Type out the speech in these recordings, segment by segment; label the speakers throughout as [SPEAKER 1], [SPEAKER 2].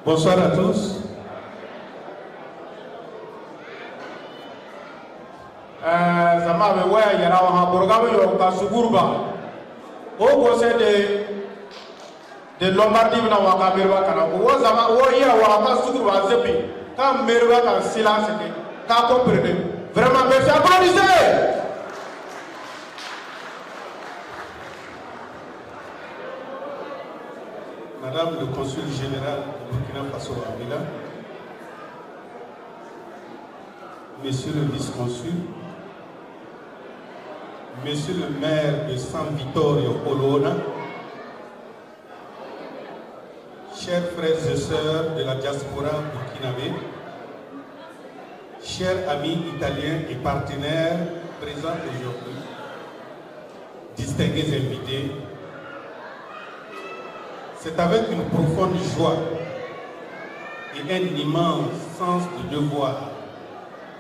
[SPEAKER 1] Bonsoir à tous. Zama be waya yara wa programme yo ka sugurba. Au conseil de Lombardie na wa ka merba kana. Wo zama wo ya wa ka sugurba zepi. Ka merba ka silence ke. Ka comprendre. Vraiment merci, applaudissez. Madame le consul général de Burkina Faso à Milan, Monsieur le vice-consul, Monsieur le maire de San Vittorio Olona, chers frères et sœurs de la diaspora burkinabé, chers amis italiens et partenaires présents aujourd'hui, distingués invités, c'est avec une profonde joie et un immense sens de devoir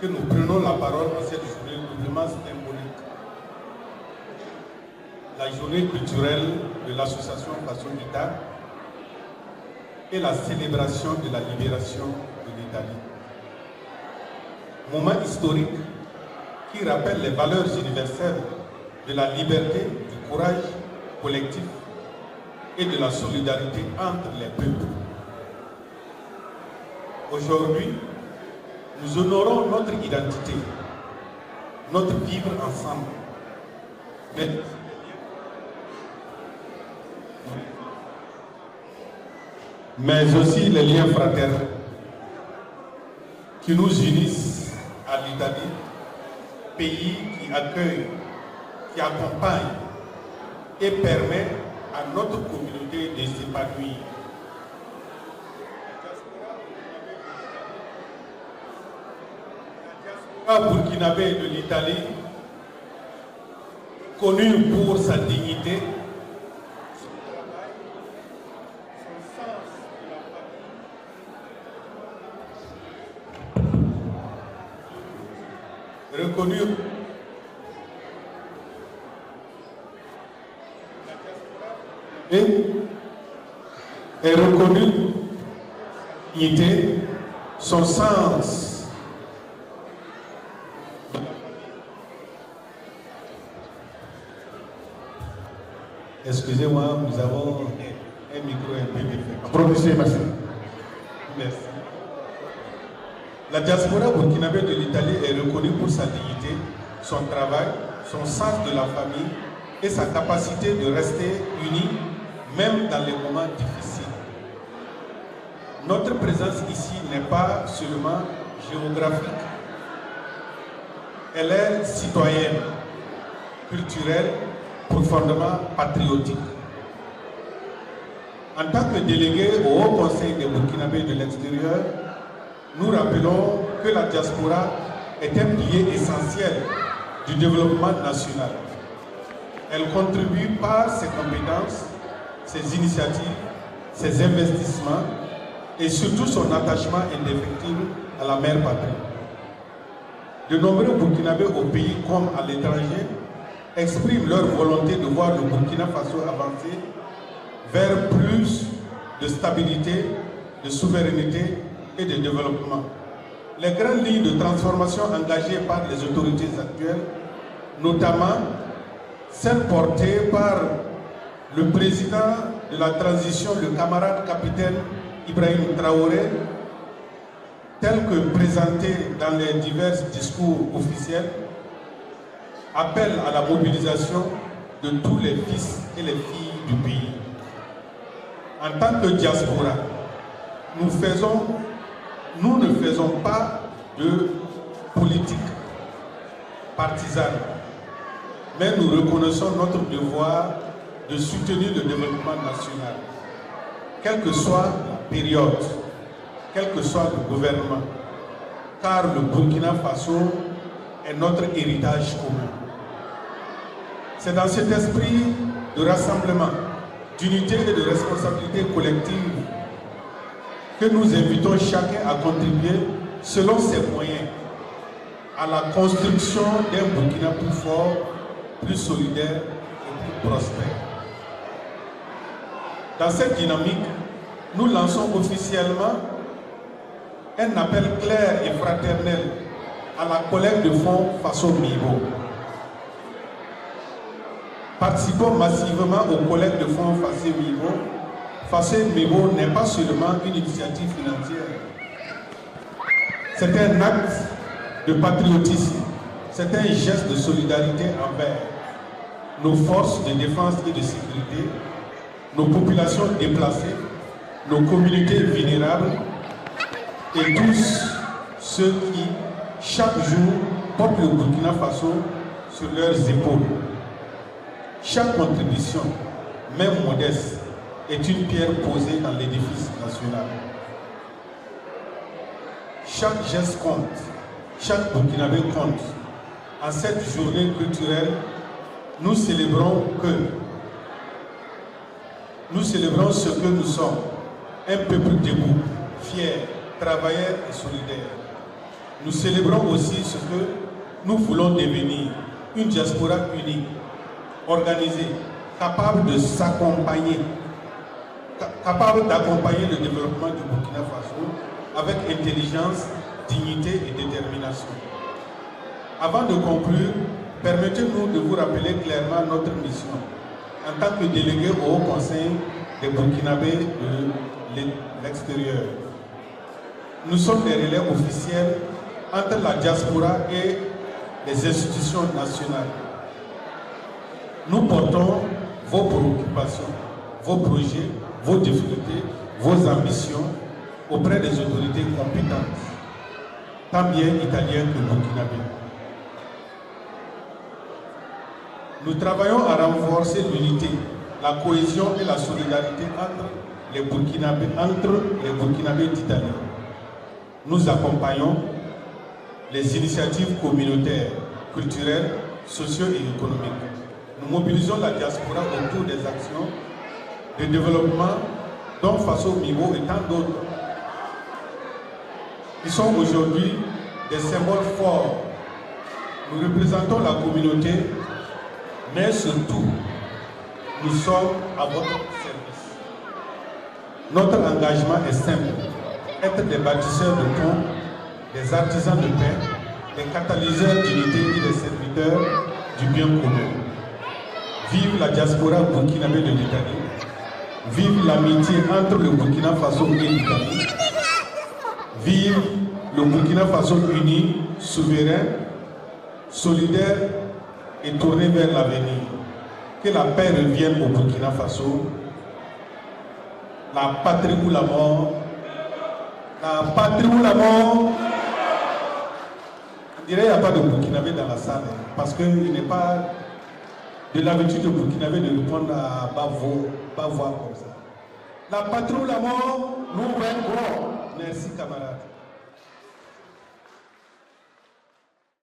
[SPEAKER 1] que nous prenons la parole en cette journée doublement symbolique. La journée culturelle de l'association Faso d'État et la célébration de la libération de l'Italie. Moment historique qui rappelle les valeurs universelles de la liberté, du courage collectif et de la solidarité entre les peuples. Aujourd'hui, nous honorons notre identité, notre vivre ensemble. Mais aussi les liens fraternels qui nous unissent à l'Italie, pays qui accueille, qui accompagne et permet à notre communauté de s'épanouir. La diaspora burkinabé de l'Italie, connue pour sa dignité, son travail, son sens de la famille, reconnue est reconnu dignité, son sens. Excusez-moi, nous avons un micro un peu défectueux. Professeur, merci. Merci. La diaspora burkinabé de l'Italie est reconnue pour sa dignité, son travail, son sens de la famille et sa capacité de rester unie même dans les moments difficiles. Notre présence ici n'est pas seulement géographique, elle est citoyenne, culturelle, profondément patriotique. En tant que délégué au Haut Conseil des Burkinabés de l'extérieur, nous rappelons que la diaspora est un pilier essentiel du développement national. Elle contribue par ses compétences, ses initiatives, ses investissements et surtout son attachement indéfectible à la mère patrie. De nombreux Burkinabés au pays comme à l'étranger expriment leur volonté de voir le Burkina Faso avancer vers plus de stabilité, de souveraineté et de développement. Les grandes lignes de transformation engagées par les autorités actuelles, notamment celles portées par le président de la transition, le camarade capitaine Ibrahim Traoré, telles que présentées dans les divers discours officiels, appellent à la mobilisation de tous les fils et les filles du pays. En tant que diaspora, nous ne faisons pas de politique partisane, mais nous reconnaissons notre devoir de soutenir le développement national, quelle que soit la période, quel que soit le gouvernement, car le Burkina Faso est notre héritage commun. C'est dans cet esprit de rassemblement, d'unité et de responsabilité collective que nous invitons chacun à contribuer selon ses moyens à la construction d'un Burkina plus fort, plus solidaire et plus prospère. Dans cette dynamique, nous lançons officiellement un appel clair et fraternel à la collecte de fonds Faso Mibo. Participons massivement aux collectes de fonds Faso Mibo. Faso Mibo n'est pas seulement une initiative financière. C'est un acte de patriotisme, c'est un geste de solidarité envers nos forces de défense et de sécurité, nos populations déplacées, nos communautés vulnérables et tous ceux qui, chaque jour, portent le Burkina Faso sur leurs épaules. Chaque contribution, même modeste, est une pierre posée dans l'édifice national. Chaque geste compte, chaque Burkinabé compte. En cette journée culturelle, nous célébrons ce que nous sommes, un peuple debout, fier, travailleur et solidaire. Nous célébrons aussi ce que nous voulons devenir, une diaspora unique, organisée, capable de s'accompagner, capable d'accompagner le développement du Burkina Faso avec intelligence, dignité et détermination. Avant de conclure, permettez-nous de vous rappeler clairement notre mission en tant que délégué au Haut Conseil des Burkinabés de l'extérieur. Nous sommes des relais officiels entre la diaspora et les institutions nationales. Nous portons vos préoccupations, vos projets, vos difficultés, vos ambitions auprès des autorités compétentes, tant bien italiennes que burkinabées. Nous travaillons à renforcer l'unité, la cohésion et la solidarité entre les Burkinabés d'Italie. Nous accompagnons les initiatives communautaires, culturelles, socio- et économiques. Nous mobilisons la diaspora autour des actions de développement dont Faso Mibo et tant d'autres qui sont aujourd'hui des symboles forts. Nous représentons la communauté, mais surtout, nous sommes à votre service. Notre engagement est simple, être des bâtisseurs de ponts, des artisans de paix, des catalyseurs d'unité et des serviteurs du bien commun. Vive la diaspora burkinabé de l'Italie, vive l'amitié entre le Burkina Faso et l'Italie, vive le Burkina Faso uni, souverain, solidaire et tourné vers l'avenir. Que la paix revienne au Burkina Faso, la patrie ou la mort, la patrie ou la mort. On dirait qu'il n'y a pas de Burkinabé dans la salle, parce qu'il n'est pas de l'habitude de Burkinabé de répondre à bas voix comme ça. La patrie ou la mort, nous vaincrons. Merci camarades.